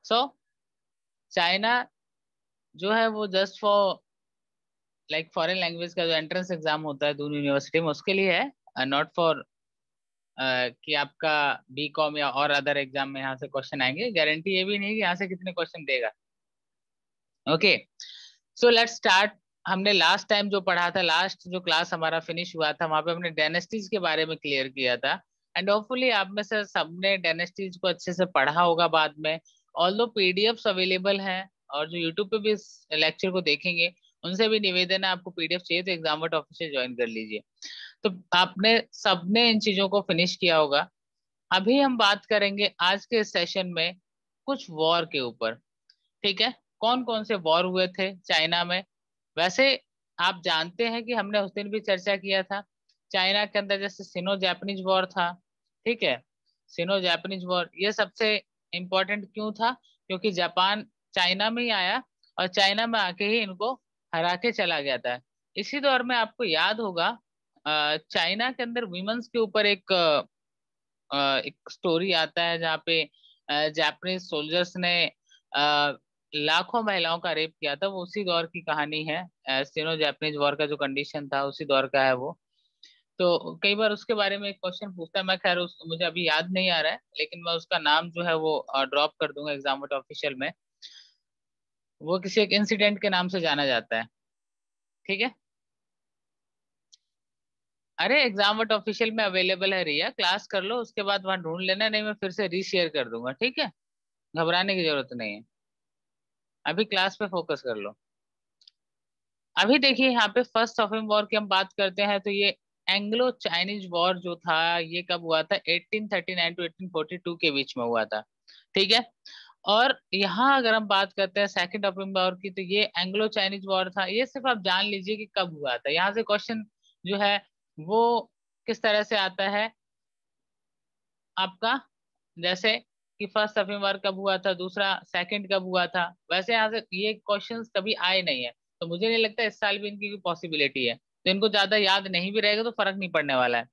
So China जो है वो just for like foreign language का जो एंट्रेंस एग्जाम होता है दून यूनिवर्सिटी में उसके लिए है, नॉट फॉर कि आपका बी कॉम या और अदर एग्जाम में यहाँ से क्वेश्चन आएंगे। गारंटी ये भी नहीं कि यहाँ से कितने क्वेश्चन देगा। Okay, so let's start. हमने लास्ट टाइम जो पढ़ा था, लास्ट जो क्लास हमारा फिनिश हुआ था, वहां पे हमने डायनेस्टीज के बारे में क्लियर किया था। एंड होपफुली आप में से सबने डायनेस्टीज को अच्छे से पढ़ा होगा बाद में। ऑल्दो पीडीएफ्स अवेलेबल हैं, और जो यूट्यूब पे भी इस लेक्चर को देखेंगे उनसे भी निवेदन है, आपको पीडीएफ चाहिए तो एग्जामट ऑफिशियल ज्वाइन कर लीजिए। तो आपने सबने इन चीजों को फिनिश किया होगा। अभी हम बात करेंगे आज के सेशन में कुछ वॉर के ऊपर। ठीक है, कौन कौन से वॉर हुए थे चाइना में। वैसे आप जानते हैं कि हमने उस दिन भी चर्चा किया था, चाइना के अंदर जैसे सिनो जापानीज वॉर था। ठीक है, सिनो जापानीज वॉर ये सबसे इम्पोर्टेंट क्यों था, क्योंकि जापान चाइना में ही आया और चाइना में आके ही इनको हरा के चला गया था। इसी दौर में आपको याद होगा चाइना के अंदर विमेंस के ऊपर एक स्टोरी आता है जहाँ पे जापानीज सोल्जर्स ने लाखों महिलाओं का रेप किया था। वो उसी दौर की कहानी है, सिनो जापानीज वॉर का जो कंडीशन था उसी दौर का है वो। तो कई बार उसके बारे में एक क्वेश्चन पूछता है, मैं खैर मुझे अभी याद नहीं आ रहा है, लेकिन मैं उसका नाम जो है वो ड्रॉप कर दूंगा एग्जाम ऑफिशियल में। वो किसी एक इंसिडेंट के नाम से जाना जाता है। ठीक है, अरे एग्जाम ऑफिशियल में अवेलेबल है रिया, क्लास कर लो उसके बाद वहां ढूंढ लेना, नहीं मैं फिर से रीशेयर कर दूंगा। ठीक है, घबराने की जरूरत नहीं है, अभी क्लास पे फोकस कर लो। अभी देखिए यहाँ पे फर्स्ट ऑफ वॉर की हम बात करते हैं तो ये एंग्लो चाइनीज वॉर जो था ये कब हुआ था, 1839 टू 1842 के बीच में हुआ था। ठीक है, और यहाँ अगर हम बात करते हैं सेकंड ओपियम वॉर की तो ये एंग्लो चाइनीज वॉर था। ये सिर्फ आप जान लीजिए कि कब हुआ था, यहाँ से क्वेश्चन जो है वो किस तरह से आता है आपका, जैसे कि फर्स्ट अफीम वार कब हुआ था, दूसरा सेकंड कब हुआ था, वैसे यहाँ से ये क्वेश्चंस कभी आए नहीं है। तो मुझे नहीं लगता इस साल भी इनकी पॉसिबिलिटी है, तो इनको ज्यादा याद नहीं भी रहेगा तो फर्क नहीं पड़ने वाला है।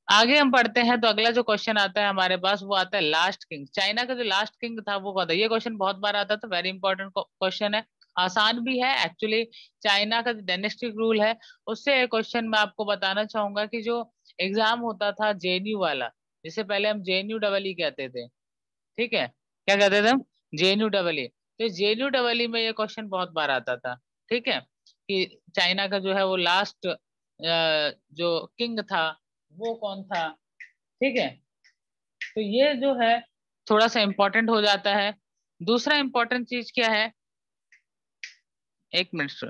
आगे हम पढ़ते हैं तो अगला जो क्वेश्चन आता है हमारे पास वो आता है लास्ट किंग। चाइना का जो लास्ट किंग था वो कौन था, ये क्वेश्चन बहुत बार आता था, वेरी इंपॉर्टेंट क्वेश्चन है, आसान भी है एक्चुअली। चाइना का जो डायनेस्टिक रूल है उससे एक क्वेश्चन मैं आपको बताना चाहूंगा कि जो एग्जाम होता था जेएनयू वाला, जिसे पहले हम जेएनयू डबल ई कहते थे। ठीक है, क्या कहते थे हम, जेएनयू डबल ई। तो जेएनयू डबल ई में ये क्वेश्चन बहुत बार आता था। ठीक है, कि चाइना का जो है वो लास्ट जो किंग था वो कौन था। ठीक है, तो ये जो है थोड़ा सा इंपॉर्टेंट हो जाता है। दूसरा इंपॉर्टेंट चीज क्या है, एक मिनट sir।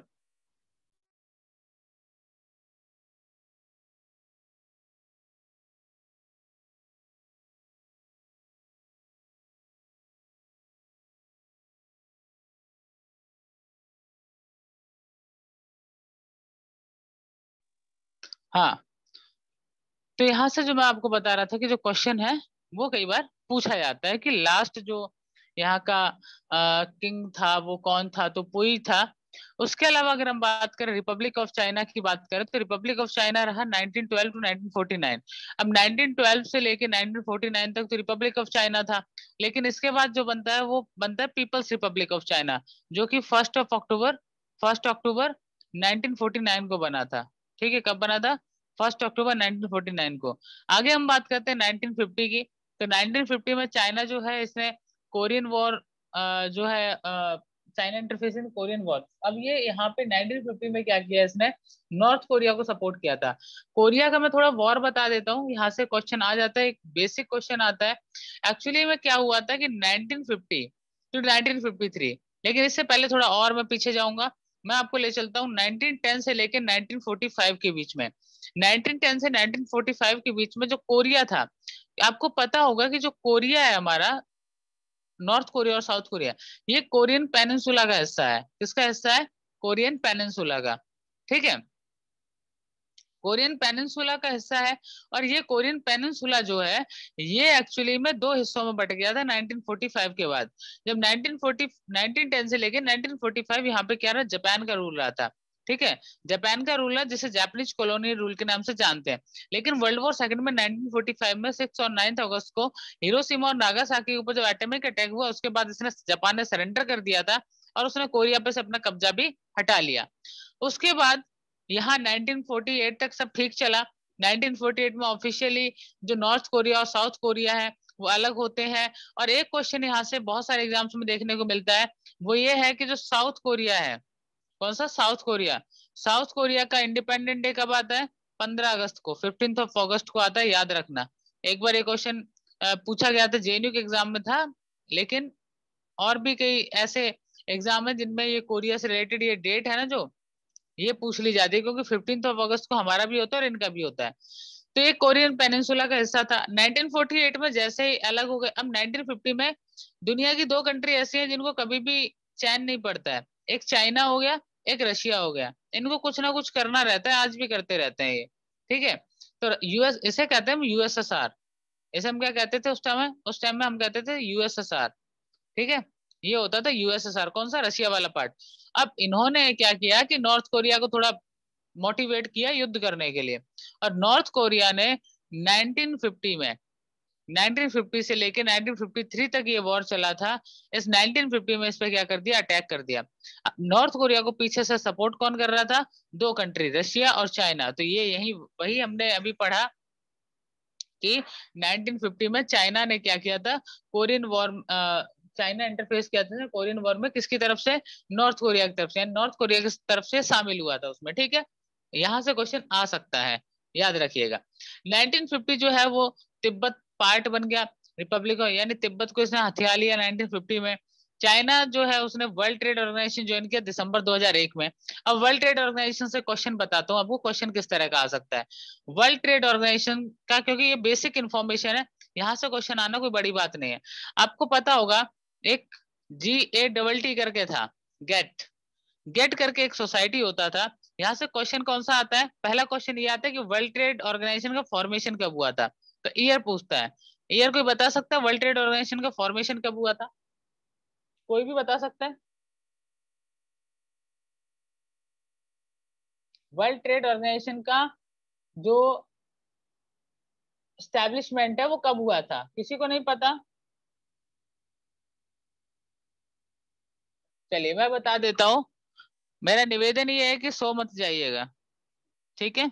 हाँ, तो यहाँ से जो मैं आपको बता रहा था कि जो क्वेश्चन है वो कई बार पूछा जाता है कि लास्ट जो यहाँ का किंग था वो कौन था, तो पुई था। उसके अलावा अगर हम बात करें रिपब्लिक ऑफ चाइना की बात करें तो रिपब्लिक ऑफ चाइना रहा 1912 टू 1949। अब 1912 से लेके 1949 तक तो रिपब्लिक ऑफ चाइना था, लेकिन इसके बाद जो बनता है वो बनता है पीपल्स रिपब्लिक ऑफ चाइना, जो कि फर्स्ट अक्टूबर 1949 को बना था। ठीक है, कब बना था, 1 अक्टूबर 1949 को। आगे हम बात करते हैं 1950 की। तो 1950 में चाइना जो है इसने कोरियन वॉर जो है चाइना इंटरफेस इन कोरियन वॉर। अब ये यहाँ पे 1950 में क्या किया इसने, नॉर्थ कोरिया को सपोर्ट किया था। कोरिया का मैं थोड़ा वॉर बता देता हूँ, यहाँ से क्वेश्चन आ जाता है, एक बेसिक क्वेश्चन आता है। एक्चुअली में क्या हुआ था कि 1950 टू 1953, लेकिन इससे पहले थोड़ा और मैं पीछे जाऊंगा। मैं आपको ले चलता हूँ 1910 से लेकर 1945 के बीच में। 1910 से 1945 के बीच में जो कोरिया था, आपको पता होगा कि जो कोरिया है हमारा, नॉर्थ कोरिया और साउथ कोरिया, ये कोरियन पेनिनसुला का हिस्सा है। किसका हिस्सा है, कोरियन पेनिनसुला का। ठीक है, कोरियन पेनिनसुला का हिस्सा है। और ये कोरियन पेनिनसुला जो है ये एक्चुअली में दो हिस्सों में बट गया था 1945 के बाद। जब 1910 से लेके 1945 यहाँ पे क्या रहा, जापान का रूल रहा था। ठीक है। जापान का रूल है जिसे जापानीज कॉलोनियल रूल के नाम से जानते हैं। लेकिन वर्ल्ड वॉर सेकंड में 1945 में 6 और 9 अगस्त को हिरोशिमा और नागासाकी के ऊपर जब एटॉमिक अटैक हुआ, उसके बाद इसने जापान ने सरेंडर कर दिया था और उसने कोरिया पे से अपना कब्जा भी हटा लिया। उसके बाद यहाँ 1948 तक सब ठीक चला। 1948 में ऑफिशियली जो नॉर्थ कोरिया और साउथ कोरिया है वो अलग होते हैं। और एक क्वेश्चन यहाँ से बहुत सारे एग्जाम्स में देखने को मिलता है, वो ये है कि जो साउथ कोरिया है, कौन सा साउथ कोरिया, साउथ कोरिया का इंडिपेंडेंट डे कब आता है? 15 अगस्त को, 15 अगस्त को आता है, याद रखना। एक बार ये क्वेश्चन पूछा गया था, जेएनयू के एग्जाम में था, लेकिन और भी कई ऐसे एग्जाम है जिनमें ये कोरिया से रिलेटेड ये डेट है ना जो, ये पूछ ली जाती है, क्योंकि 15 अगस्त को हमारा भी होता है और इनका भी होता है। तो ये कोरियन पेनिनसुला का हिस्सा था। 1948 में जैसे ही अलग हो गए, अब 1950 में दुनिया की दो कंट्री ऐसी हैं जिनको कभी भी चैन नहीं पड़ता है। एक चाइना हो गया, एक रशिया हो गया। इनको कुछ ना कुछ करना रहता है, आज भी करते रहते हैं ये। ठीक है। तो यूएस, इसे कहते हैं यूएसएसआर। इसे हम क्या कहते थे उस टाइम में हम कहते थे यूएसएसआर। ठीक है। ये होता था यूएसएसआर, कौन सा, रशिया वाला पार्ट। अब इन्होंने क्या किया कि नॉर्थ कोरिया को थोड़ा मोटिवेट किया युद्ध करने के लिए। और नॉर्थ कोरिया ने 1950 में, 1950 से लेके 1953 तक ये वॉर चला था। इस 1950 में इस पे क्या कर दिया, अटैक कर दिया। नॉर्थ कोरिया को पीछे से सपोर्ट कौन कर रहा था? दो कंट्री, रशिया और चाइना। तो ये यही वही हमने अभी पढ़ा कि 1950 में चाइना ने क्या किया था, कोरियन वॉर, चाइना इंटरफेस किया था कोरियन वॉर में, किसकी तरफ से? नॉर्थ कोरिया की तरफ से, नॉर्थ कोरिया की तरफ से शामिल हुआ था उसमें। ठीक है। यहां से क्वेश्चन आ सकता है, याद रखिएगा। 1950 जो है वो तिब्बत पार्ट बन गया रिपब्लिक, यानी तिब्बत को इसने हथिया लिया 1950 में। चाइना जो है उसने वर्ल्ड ट्रेड ऑर्गेनाइजेशन ज्वाइन किया दिसंबर 2001 में। अब वर्ल्ड ट्रेड ऑर्गेनाइजेशन से क्वेश्चन बताता हूँ आपको, क्वेश्चन किस तरह का आ सकता है वर्ल्ड ट्रेड ऑर्गेनाइजेशन का, क्योंकि ये बेसिक इंफॉर्मेशन है, यहाँ से क्वेश्चन आना कोई बड़ी बात नहीं है। आपको पता होगा एक GATT करके था, गेट, गेट करके एक सोसाइटी होता था। यहाँ से क्वेश्चन कौन सा आता है? पहला क्वेश्चन ये आता है कि वर्ल्ड ट्रेड ऑर्गेनाइजेशन का फॉर्मेशन कब हुआ था। तो ईयर पूछता है। ईयर कोई बता सकता है वर्ल्ड ट्रेड ऑर्गेनाइजेशन का फॉर्मेशन कब हुआ था? कोई भी बता सकता है? वर्ल्ड ट्रेड ऑर्गेनाइजेशन का जो स्टैब्लिशमेंट है वो कब हुआ था? किसी को नहीं पता? चलिए मैं बता देता हूँ। मेरा निवेदन ये है कि सो मत जाइएगा, ठीक है।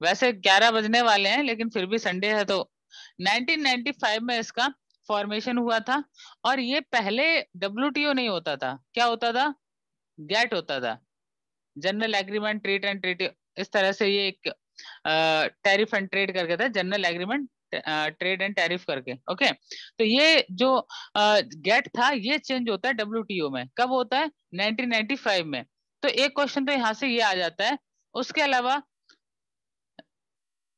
वैसे 11 बजने वाले हैं, लेकिन फिर भी संडे है तो 1995 में इसका फॉर्मेशन हुआ था। और ये पहले WTO नहीं होता था, क्या होता था? गैट होता था, general agreement trade and trade, इस तरह से ये एक टैरिफ एंड ट्रेड करके था, general agreement trade and tariff करके। ओके। तो ये जो गेट था ये चेंज होता है WTO में, कब होता है? 1995 में। तो एक क्वेश्चन तो यहाँ से ये आ जाता है। उसके अलावा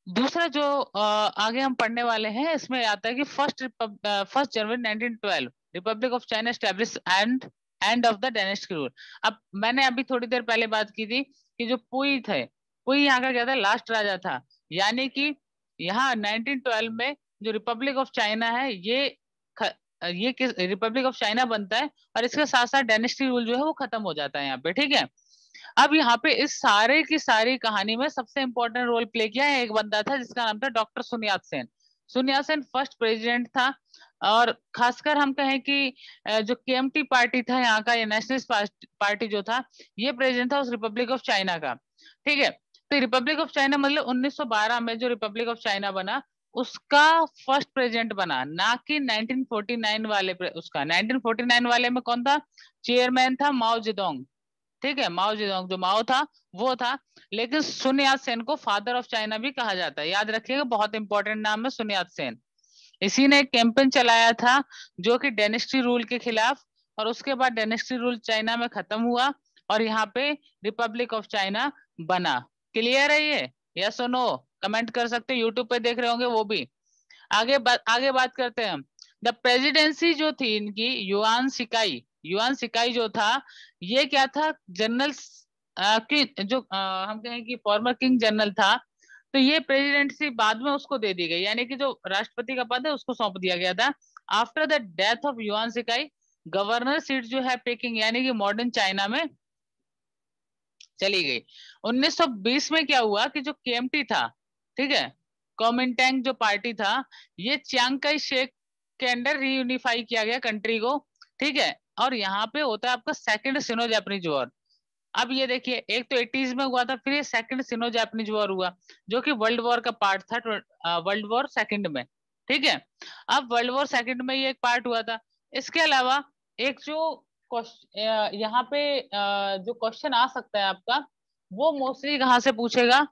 दूसरा जो आगे हम पढ़ने वाले हैं, इसमें आता है कि 1 जनवरी 1912 Republic of China establish and end of the dynasty rule. अब मैंने अभी थोड़ी देर पहले बात की थी कि जो पुई थे, पुई यहाँ का क्या था, लास्ट राजा था। यानी कि यहाँ 1912 में जो रिपब्लिक ऑफ चाइना है ये किस रिपब्लिक ऑफ चाइना बनता है, और इसके साथ साथ डायनेस्टी रूल जो है वो खत्म हो जाता है यहाँ पे। ठीक है। अब यहाँ पे इस सारे की सारी कहानी में सबसे इंपॉर्टेंट रोल प्ले किया है एक बंदा था जिसका नाम था डॉक्टर सुन यात सेन। सुन यात सेन फर्स्ट प्रेसिडेंट था। और खासकर हम कहें कि जो KMT पार्टी था यहाँ का, ये नेशनलिस्ट पार्टी जो था, ये प्रेसिडेंट था उस रिपब्लिक ऑफ चाइना का। ठीक है। तो रिपब्लिक ऑफ चाइना मतलब 1912 में जो रिपब्लिक ऑफ चाइना बना, उसका फर्स्ट प्रेसिडेंट बना, ना कि 1949 वाले उसका 1949 वाले में कौन था? चेयरमैन था माओ जेडोंग। ठीक है, माओ जेडोंग जो माओ था वो था। लेकिन सुन यात सेन को फादर ऑफ चाइना भी कहा जाता है, याद रखिएगा, बहुत इंपॉर्टेंट नाम है सुन यात सेन। इसी ने एक कैंपेन चलाया था जो कि डायनेस्टी रूल के खिलाफ, और उसके बाद डायनेस्टी रूल चाइना में खत्म हुआ और यहाँ पे रिपब्लिक ऑफ चाइना बना। क्लियर है ये? यस और नो कमेंट कर सकते हैं, यूट्यूब पे देख रहे होंगे वो भी। आगे बात करते हैं हम। द प्रेसिडेंसी जो थी इनकी, युआन सिकाई जो था, ये क्या था, जनरल की जो हम कहें कि फॉर्मर किंग जनरल था। तो ये प्रेसिडेंसी बाद में उसको दे दी गई, यानी कि जो राष्ट्रपति का पद है उसको सौंप दिया गया था। After the death of yuan सिकाई, गवर्नर सीट जो है पेकिंग यानी कि मॉडर्न चाइना में चली गई। 1920 में क्या हुआ कि जो केएमटी था, ठीक है, कॉमिंटेंग जो पार्टी था, ये चियांग काई शेक के अंडर रीयूनिफाई किया गया कंट्री को, ठीक है। और यहाँ पे होता है आपका सेकंड सिनो जापानीज वॉर। अब ये देखिए, एक तो 80s में हुआ था, फिर ये सेकंड सिनो जापानीज वॉर हुआ, जो कि वर्ल्ड वॉर का पार्ट था, वर्ल्ड वॉर सेकंड में, ठीक है। अब वर्ल्ड वॉर सेकंड में ये एक पार्ट हुआ था। इसके अलावा एक जो यहाँ पे जो क्वेश्चन आ सकता है आपका, वो मोस्टली कहाँ से पूछेगा,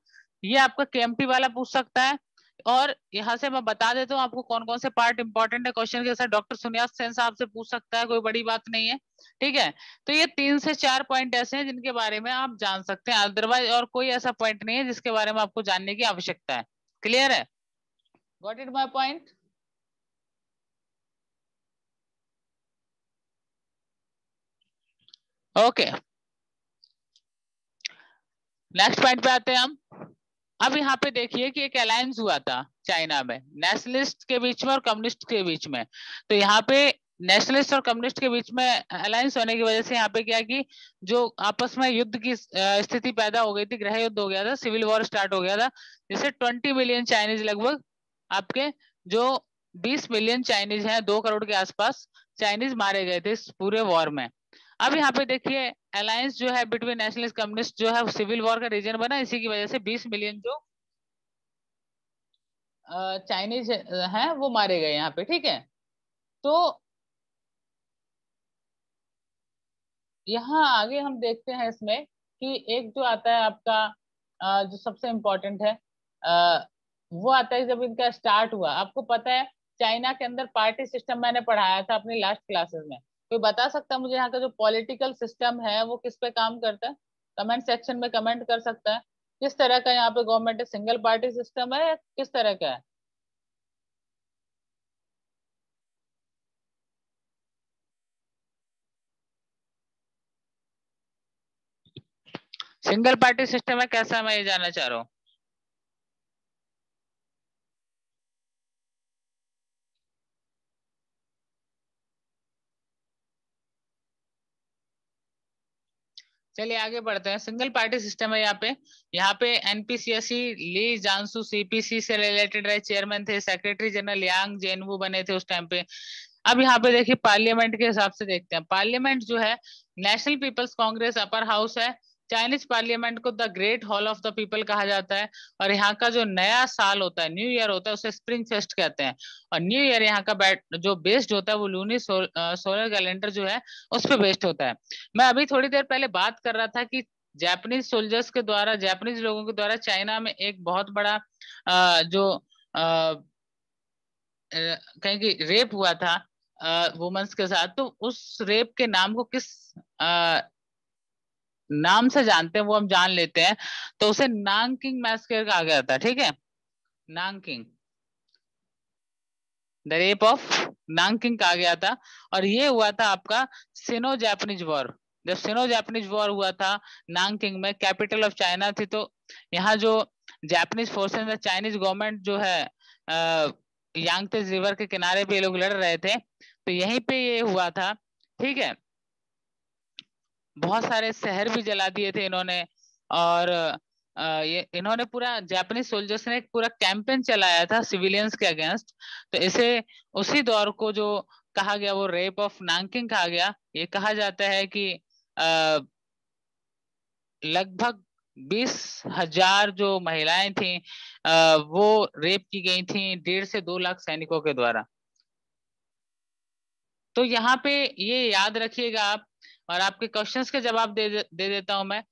ये आपका केएमटी वाला पूछ सकता है। और यहाँ से मैं बता देता हूँ आपको कौन कौन से पार्ट इंपॉर्टेंट है क्वेश्चन के, जैसे डॉक्टर सुनियात सेन साहब से पूछ सकता है, कोई बड़ी बात नहीं है, ठीक है। तो ये 3 से 4 पॉइंट ऐसे हैं जिनके बारे में आप जान सकते हैं, अदरवाइज और कोई ऐसा पॉइंट नहीं है जिसके बारे में आपको जानने की आवश्यकता है। क्लियर है? Got it my point? Okay, next point पे आते हैं हम। अब यहाँ पे देखिए कि एक अलायंस हुआ था चाइना में, नेशनलिस्ट के बीच में और कम्युनिस्ट के बीच में। तो यहाँ पे नेशनलिस्ट और कम्युनिस्ट के बीच में अलायंस होने की वजह से यहाँ पे क्या कि जो आपस में युद्ध की स्थिति पैदा हो गई थी, गृह युद्ध हो गया था, सिविल वॉर स्टार्ट हो गया था, जिससे 20 मिलियन चाइनीज लगभग आपके जो 20 मिलियन चाइनीज हैं, 2 करोड़ के आसपास चाइनीज मारे गए थे इस पूरे वॉर में। अब यहाँ पे देखिए अलायंस जो है बिटवीन नेशनलिस्ट कम्युनिस्ट जो है सिविल वॉर का रीजन बना, इसी की वजह से 20 मिलियन जो चाइनीज हैं वो मारे गए यहाँ पे, ठीक है। तो यहाँ आगे हम देखते हैं इसमें कि एक जो आता है आपका जो सबसे इम्पोर्टेंट है, वो आता है जब इनका स्टार्ट हुआ। आपको पता है चाइना के अंदर पार्टी सिस्टम मैंने पढ़ाया था अपनी लास्ट क्लासेस में। कोई बता सकता है मुझे यहाँ का जो पॉलिटिकल सिस्टम है वो किस पे काम करता है? कमेंट सेक्शन में कमेंट कर सकता है। किस तरह का यहाँ पे गवर्नमेंट है, सिंगल पार्टी सिस्टम है या किस तरह का है? सिंगल पार्टी सिस्टम है कैसा, मैं ये जानना चाह रहा हूँ। चलिए आगे बढ़ते हैं। सिंगल पार्टी सिस्टम है यहाँ पे एनपीसीएससी ली जानसू सीपीसी से रिलेटेड रहे, चेयरमैन थे, सेक्रेटरी जनरल यांग जेनवू बने थे उस टाइम पे। अब यहाँ पे देखिए पार्लियामेंट के हिसाब से देखते हैं। पार्लियामेंट जो है National People's Congress upper house है। चाइनीज पार्लियामेंट को the Great Hall of the People कहा जाता है। और यहाँ का जो नया साल होता है, न्यू ईयर होता है, उसे स्प्रिंग फेस्ट कहते हैं। और न्यू ईयर यहाँ का जो बेस्ड होता है वो लूनी सोलर कैलेंडर जो है उस पर बेस्ड होता है। मैं अभी थोड़ी देर पहले बात कर रहा था कि जापानीज सोल्जर्स के द्वारा, जापानीज लोगों के द्वारा चाइना में एक बहुत बड़ा जो कहीं की रेप हुआ था वुमेन्स के साथ। तो उस रेप के नाम को किस अ, नाम से जानते हैं वो हम जान लेते हैं। तो उसे नांगकिंग मैसेकर कहा गया था, ठीक है, नांगकिंग, द रेप ऑफ नांगकिंग कहा गया था। और ये हुआ था आपका सिनो जापानीज वॉर। जब सिनो जापानीज वॉर हुआ था नांगकिंग में, कैपिटल ऑफ चाइना थी, तो यहाँ जो जापानीज फोर्सेस, चाइनीज गवर्नमेंट जो है यांगत्से रिवर के किनारे पे ये लोग लड़ रहे थे, तो यहीं पे ये हुआ था, ठीक है। बहुत सारे शहर भी जला दिए थे इन्होंने। और ये इन्होंने पूरा जापानीज सोल्जर्स ने एक पूरा कैंपेन चलाया था सिविलियंस के अगेंस्ट। तो इसे उसी दौर को जो कहा गया वो रेप ऑफ नांगकिंग कहा गया। ये कहा जाता है कि आ, लगभग 20,000 जो महिलाएं थी वो रेप की गई थी 1.5 से 2 लाख सैनिकों के द्वारा। तो यहाँ पे ये याद रखिएगा आप। और आपके क्वेश्चंस के जवाब दे देता हूं मैं।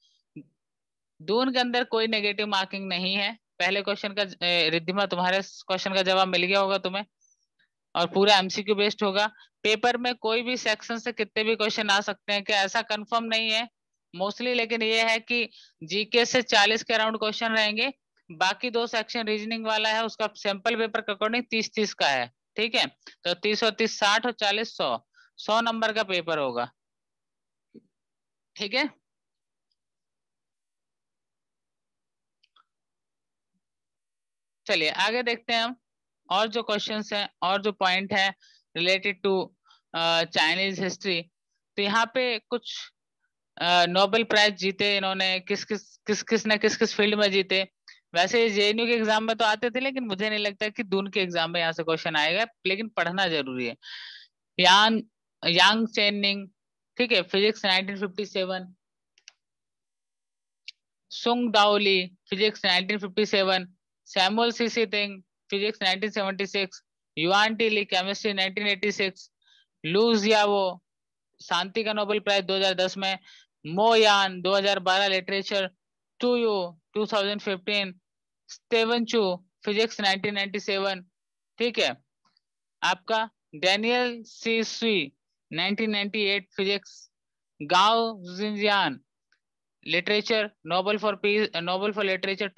दून के अंदर कोई नेगेटिव मार्किंग नहीं है। पहले क्वेश्चन का रिद्धिमा तुम्हारे क्वेश्चन का जवाब मिल गया होगा तुम्हें, और पूरा एमसीक्यू बेस्ड होगा। पेपर में कोई भी सेक्शन से कितने भी क्वेश्चन आ सकते हैं, क्या ऐसा कंफर्म नहीं है मोस्टली, लेकिन ये है कि जीके से 40 के अराउंड क्वेश्चन रहेंगे। बाकी 2 सेक्शन रीजनिंग वाला है, उसका सैंपल पेपर के अकॉर्डिंग 30-30 का है, ठीक है। तो 30 और 30 60 और 40 100, 100 नंबर का पेपर होगा, ठीक है। चलिए आगे देखते हैं हम। और जो क्वेश्चंस हैं और जो पॉइंट है रिलेटेड टू चाइनीज हिस्ट्री, तो यहाँ पे कुछ नोबेल प्राइज जीते इन्होंने, किस किस फील्ड में जीते। वैसे जेएनयू के एग्जाम में तो आते थे, लेकिन मुझे नहीं लगता कि दून के एग्जाम में यहाँ से क्वेश्चन आएगा, लेकिन पढ़ना जरूरी है। यान यांग चेनिंग, ठीक है, physics 1957। Tsung Dao Lee, physics 1957। Samuel C C Ting, physics 1976। Yuan T Lee, chemistry 1986। Lu Xiao, शांति का नोबेल प्राइज 2010 में। Mo Yan 2012 literature. Tu You 2015। Steven Chu, physics 1997। ठीक है। आपका डेनियल सी सुई 1998 physics. Gao Xingjian, literature, Nobel for peace, Nobel for literature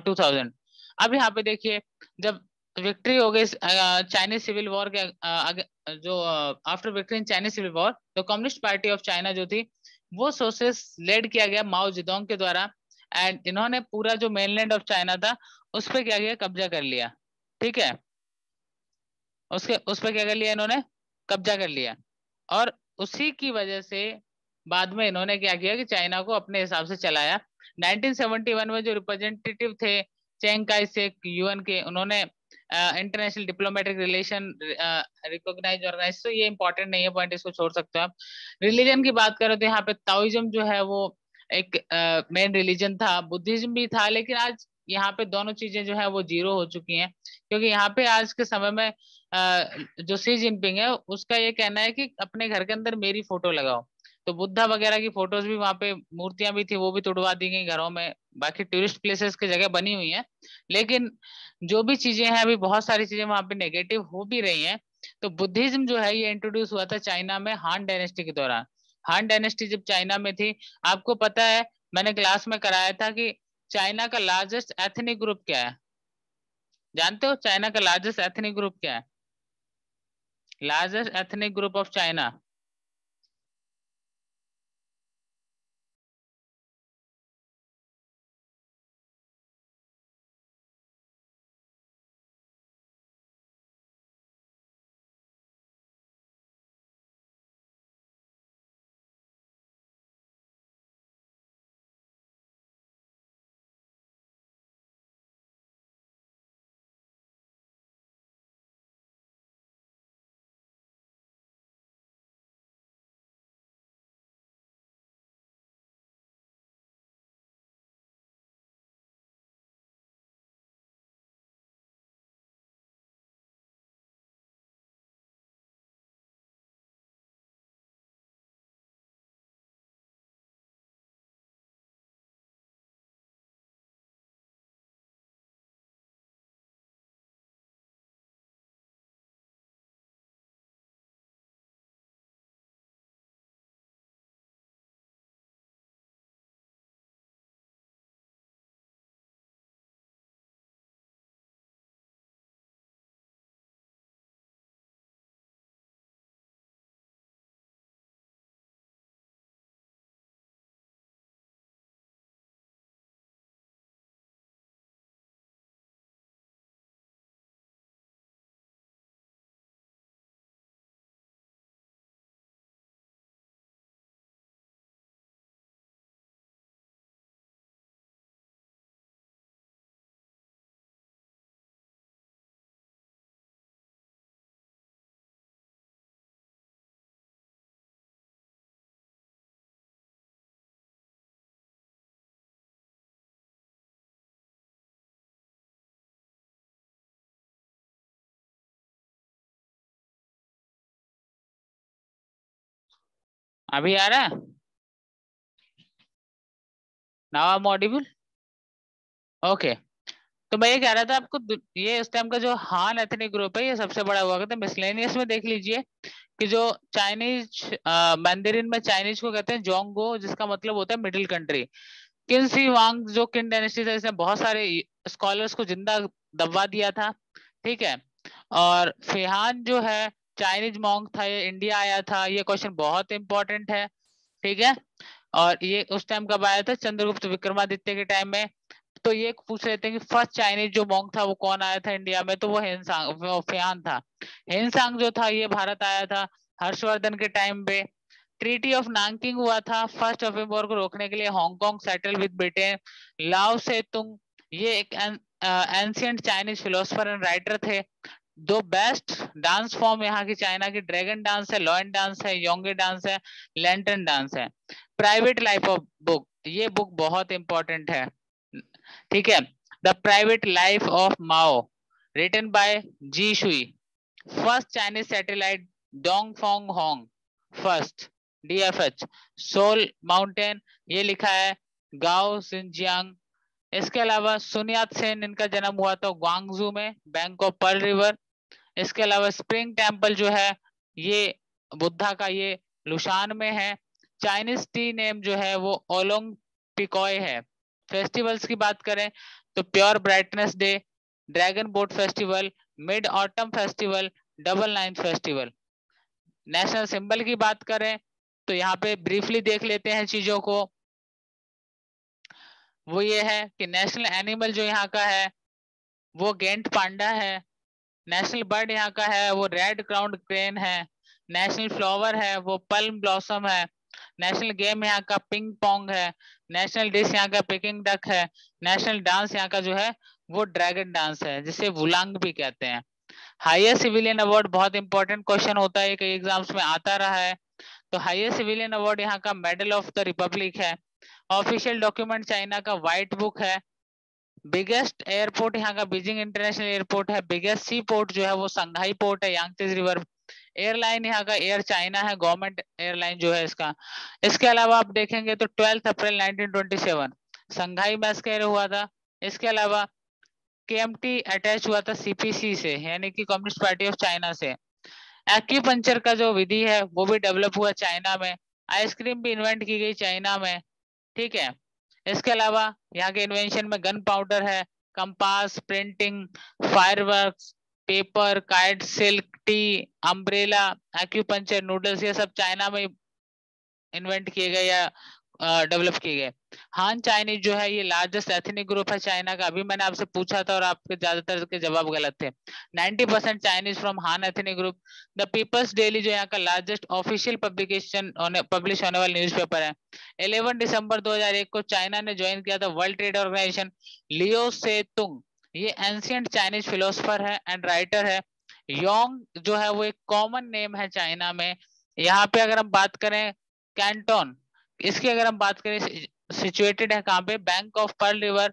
2000। अब यहाँ पे देखिए, जब विक्ट्री हो गई चाइनीज सिविल वॉर के जो after victory in Chinese civil war, तो कम्युनिस्ट पार्टी ऑफ चाइना जो थी, वो सोशलिस्ट लेड किया गया माओ जेडोंग के द्वारा। एंड इन्होंने पूरा जो मेनलैंड ऑफ चाइना था उस पर क्या किया, कब्जा कर लिया। ठीक है, उसके उस पर क्या कर लिया इन्होंने, कब्जा कर लिया। और उसी की वजह से बाद में इन्होंने क्या किया कि चाइना को अपने हिसाब से चलाया। 1971 में जो रिप्रेजेंटेटिव थे चेंग काई शेक यूएन के, उन्होंने international diplomatic relation recognise organise, तो ये इंपॉर्टेंट नहीं है पॉइंट, इसको छोड़ सकते हो आप। रिलीजन की बात करें तो यहाँ पे ताओइज्म जो है वो एक मेन रिलीजन था, बुद्धिज्म भी था, लेकिन आज यहाँ पे दोनों चीजें जो है वो जीरो हो चुकी हैं, क्योंकि यहाँ पे आज के समय में जो सी जिनपिंग है उसका ये कहना है कि अपने घर के अंदर मेरी फोटो लगाओ। तो बुद्धा वगैरह की फोटोज भी वहां पे, मूर्तियां भी थी वो भी तुड़वा दी गई घरों में। बाकी टूरिस्ट प्लेसेस की जगह बनी हुई है, लेकिन जो भी चीजें हैं अभी बहुत सारी चीजें वहां पे नेगेटिव हो भी रही हैं। तो बुद्धिज्म जो है ये इंट्रोड्यूस हुआ था चाइना में हान डायनेस्टी के दौरान। हान डायनेस्टी जब चाइना में थी, आपको पता है मैंने क्लास में कराया था कि चाइना का लार्जेस्ट एथनिक ग्रुप क्या है? जानते हो चाइना का लार्जेस्ट एथनिक ग्रुप क्या है? Largest ethnic group of China. अभी आ रहा है? Now I am audible? Okay. तो मैं ये कह रहा था आपको, ये इस टाइम का जो हान एथनिक ग्रुप है ये सबसे बड़ा हुआ करता है। मिसलेनियस में देख लीजिए कि जो चाइनीज मैंडेरिन में चाइनीज को कहते हैं जोंगो, जिसका मतलब होता है मिडिल कंट्री। किन सी वांग जो किन डायनेस्टी था, इसने बहुत सारे स्कॉलर्स को जिंदा दबा दिया था। ठीक है। और फेहान जो है चाइनीज मॉन्क था, ये इंडिया आया था, ये क्वेश्चन बहुत इंपॉर्टेंट है। ठीक है। और ये उस टाइम कब आया था? चंद्रगुप्त विक्रमादित्य के टाइम में। तो ये पूछ रहे थे कि फर्स्ट चाइनीज जो मॉन्क था वो कौन आया था इंडिया में, तो वो हेनसांग, वो फेहान था। हेनसांग जो था ये भारत आया था हर्षवर्धन के टाइम पे। ट्रीटी ऑफ नानकिंग हुआ था फर्स्ट ऑफ वॉर को रोकने के लिए, हांगकांग सेटल विद ब्रिटेन। लाओ से तुंग ये एक ancient Chinese philosopher and writer थे। दो बेस्ट डांस फॉर्म यहाँ की चाइना की, ड्रैगन डांस है, लॉयन डांस है, योंगे डांस है, लैंटर्न डांस है। प्राइवेट लाइफ ऑफ बुक, ये बुक बहुत इंपॉर्टेंट है, ठीक है। The private life of Mao written by Zhi Sui. First Chinese satellite Dong Fang Hong first DFH. Soul Mountain ये लिखा है गाओ सिंजियांग। इसके अलावा सुन यात सेन, इनका जन्म हुआ था ग्वांगजू में, बैंक ऑफ पर्ल रिवर। इसके अलावा स्प्रिंग टेम्पल जो है ये बुद्धा का, ये लुशान में है। चाइनीज टी नेम जो है वो ओलोंग पिकॉय है। फेस्टिवल्स की बात करें तो pure brightness day, dragon boat festival, mid autumn festival, double ninth festival. National symbol की बात करें तो यहाँ पे ब्रीफली देख लेते हैं चीजों को। वो ये है कि नेशनल एनिमल जो यहाँ का है वो गेंट पांडा है। नेशनल बर्ड यहाँ का है वो रेड क्राउंड क्रेन है। नेशनल फ्लावर है वो पल्म ब्लॉसम है। नेशनल गेम यहाँ का पिंग पोंग है। नेशनल डिश यहाँ का पिकिंग डक है। नेशनल डांस यहाँ का जो है वो ड्रैगन डांस है, जिसे वुलांग भी कहते हैं। हाईएस्ट सिविलियन अवार्ड बहुत इंपॉर्टेंट क्वेश्चन होता है, कई एग्जाम्स में आता रहा है। तो हाईएस्ट सिविलियन अवार्ड यहाँ का मेडल ऑफ द रिपब्लिक है। ऑफिशियल डॉक्यूमेंट चाइना का व्हाइट बुक है। बिगेस्ट एयरपोर्ट यहाँ का बीजिंग इंटरनेशनल एयरपोर्ट है। बिगेस्ट सी पोर्ट जो है वो संघाई पोर्ट है यांगत्से रिवर। एयरलाइन यहाँ का एयर चाइना है, गवर्नमेंट एयरलाइन जो है इसका। इसके अलावा आप देखेंगे तो 12 अप्रैल 1927 संघाई मैस्कर हुआ था। इसके अलावा केएमटी अटैच हुआ था सीपीसी से, यानी कि कम्युनिस्ट पार्टी ऑफ चाइना से। एक्यूपंक्चर का जो विधि है वो भी डेवलप हुआ चाइना में। आइसक्रीम भी इन्वेंट की गई चाइना में, ठीक है। इसके अलावा यहाँ के इन्वेंशन में गन पाउडर है, compass, printing, fireworks, paper, kite, silk, T, umbrella, acupuncture, noodles, ये सब चाइना में इन्वेंट किए गए या डेवलप किए गए। हान चाइनीज जो है ये लार्जेस्ट एथनिक ग्रुप है चाइना का। अभी मैंने आपसे पूछा था और आपके ज्यादातर के जवाब गलत थे। 90% Chinese from Han ethnic group. The People's Daily जो यहाँ का लार्जेस्ट ऑफिशियल पब्लिकेशन पब्लिश होने वाला न्यूज़पेपर है। 11 दिसंबर 2001 को चाइना ने ज्वाइन किया था वर्ल्ड ट्रेड ऑर्गेनाइजेशन। लियो से तुंग ये एंशियंट चाइनीज फिलोसफर है एंड राइटर है। योंग जो है वो एक कॉमन नेम है चाइना में। यहाँ पे अगर हम बात करें कैंटोन, इसकी अगर हम बात करें सिचुएटेड है कहाँ पे, bank of pearl river.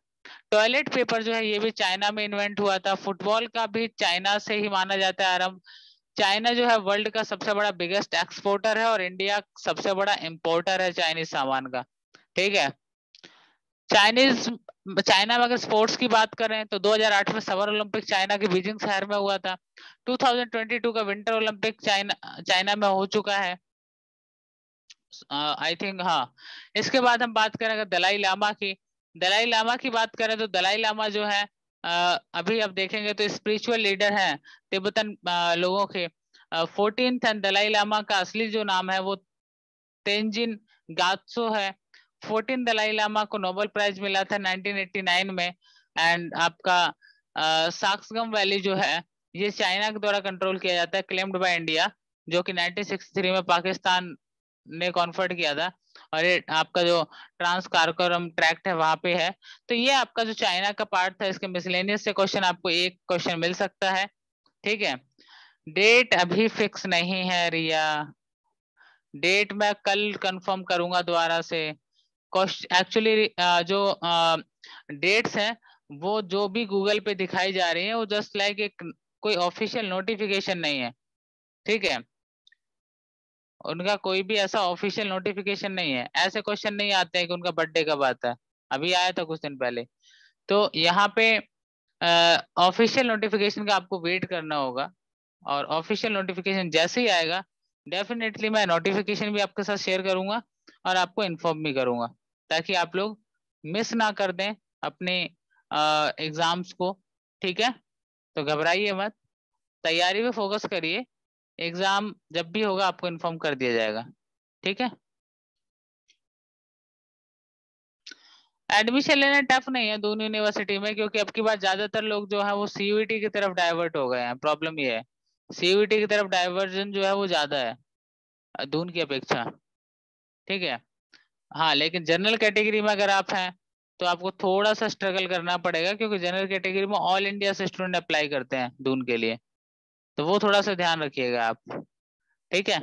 Toilet paper जो है ये भी चाइना में इन्वेंट हुआ था। फुटबॉल का भी चाइना से ही माना जाता है आरंभ। चाइना जो है वर्ल्ड का सबसे बड़ा बिगेस्ट एक्सपोर्टर है और इंडिया सबसे बड़ा इंपोर्टर है चाइनीज सामान का, ठीक है। चाइनीज चाइना में अगर स्पोर्ट्स की बात करें तो 2008 में समर ओलंपिक चाइना के बीजिंग शहर में हुआ था। 2022 का विंटर ओलंपिक चाइना में हो चुका है, आई थिंक, हाँ। इसके बाद हम बात करेंगे दलाई लामा की। दलाई लामा की बात करें तो दलाई लामा जो है अभी आप देखेंगे तो स्पिरिचुअल लीडर हैं तिब्बतन लोगों के। 14th एंड दलाई लामा का असली जो नाम है वो तेंजिन गात्सो है। 14 दलाई लामा को नोबेल प्राइज मिला था 1989 में। एंड आपका साक्सगम वैली जो है ये चाइना के द्वारा कंट्रोल किया जाता है, क्लेम्ड बाय इंडिया, जो कि 1963 में पाकिस्तान ने कॉन्फर्ट किया था। और ये आपका जो ट्रांस कारकोरम ट्रैक्ट है वहां पे है। तो ये आपका जो चाइना का पार्ट था, इसके मिसलेनियस से क्वेश्चन आपको एक क्वेश्चन मिल सकता है, ठीक है। डेट अभी फिक्स नहीं है रिया, डेट मैं कल कंफर्म करूंगा दोबारा से। एक्चुअली जो डेट्स हैं वो जो भी गूगल पे दिखाई जा रही है वो जस्ट लाइक एक कोई ऑफिशियल नोटिफिकेशन नहीं है, ठीक है। उनका कोई भी ऐसा ऑफिशियल नोटिफिकेशन नहीं है। ऐसे क्वेश्चन नहीं आते हैं कि उनका बर्थडे कब आता है। अभी आया था कुछ दिन पहले। तो यहाँ पे ऑफिशियल नोटिफिकेशन का आपको वेट करना होगा, और ऑफिशियल नोटिफिकेशन जैसे ही आएगा डेफिनेटली मैं नोटिफिकेशन भी आपके साथ शेयर करूंगा और आपको इन्फॉर्म भी करूंगा, ताकि आप लोग मिस ना कर दें अपने एग्जाम्स को, ठीक है। तो घबराइए मत, तैयारी पे फोकस करिए। एग्जाम जब भी होगा आपको इन्फॉर्म कर दिया जाएगा, ठीक है। एडमिशन लेना टफ नहीं है दून यूनिवर्सिटी में, क्योंकि अब की बार ज्यादातर लोग जो है वो सीयूईटी की तरफ डाइवर्ट हो गए हैं। प्रॉब्लम ये है सीयूईटी की तरफ डाइवर्जन जो है वो ज्यादा है दून की अपेक्षा। ठीक है। हाँ, लेकिन जनरल कैटेगरी में अगर आप हैं तो आपको थोड़ा सा स्ट्रगल करना पड़ेगा, क्योंकि जनरल कैटेगरी में ऑल इंडिया से स्टूडेंट अप्लाई करते हैं दून के लिए, तो वो थोड़ा सा ध्यान रखिएगा आप। ठीक है।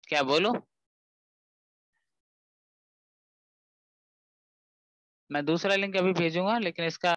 क्या बोलूं? मैं दूसरा लिंक अभी भेजूंगा, लेकिन इसका